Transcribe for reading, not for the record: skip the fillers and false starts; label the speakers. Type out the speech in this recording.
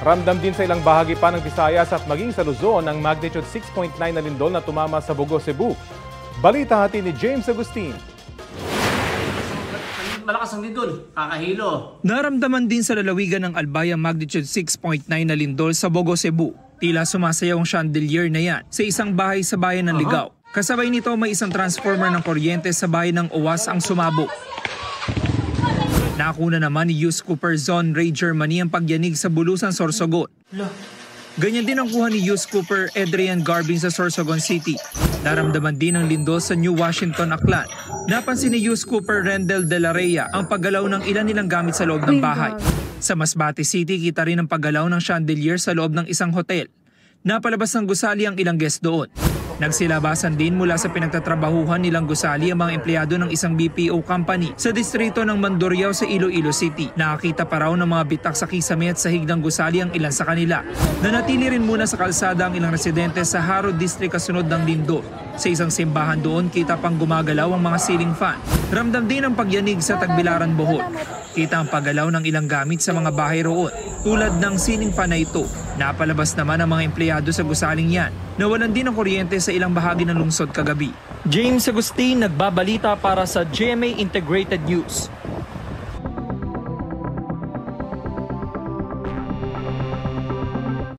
Speaker 1: Ramdam din sa ilang bahagi pa ng Visayas at maging sa Luzon ang magnitude 6.9 na lindol na tumama sa Bogo, Cebu. Balita hatid ni James Agustin.
Speaker 2: Malakas ang lindol, kakahilo.
Speaker 3: Naramdaman din sa lalawigan ng Albay ang magnitude 6.9 na lindol sa Bogo, Cebu. Tila sumasayaw ang chandelier na yan sa isang bahay sa bayan ng Ligao. Kasabay nito may isang transformer ng kuryente sa bayan ng Uwas ang sumabog. Nakuna naman ni Yus Cooper Zone Ray Germany ang pagyanig sa Bulusan, Sorsogon. Ganyan din ang kuha ni Yus Cooper Adrian Garbin sa Sorsogon City. Naramdaman din ang lindol sa New Washington, Aklan. Napansin ni Yus Cooper Rendel de la Rhea ang paggalaw ng ilan nilang gamit sa loob ng bahay. Sa Masbate City, kita rin ang paggalaw ng chandelier sa loob ng isang hotel. Napalabas ng gusali ang ilang guest doon. Nagsilabasan din mula sa pinagtatrabahuhan nilang gusali ang mga empleyado ng isang BPO company sa distrito ng Mandurriao sa Iloilo City. Nakakita pa raw ng mga bitak sa kisame at sahig ng gusali ang ilan sa kanila. Nanatili rin muna sa kalsada ang ilang residente sa Haro District kasunod ng lindol. Sa isang simbahan doon, kita pang gumagalaw ang mga ceiling fan. Ramdam din ang pagyanig sa Tagbilaran, Bohol. Kita ang paggalaw ng ilang gamit sa mga bahay roon, tulad ng ceiling fan na ito. Napalabas naman ang mga empleyado sa gusaling yan. Nawalan din ng kuryente sa ilang bahagi ng lungsod kagabi. James Agustin, nagbabalita para sa GMA Integrated News.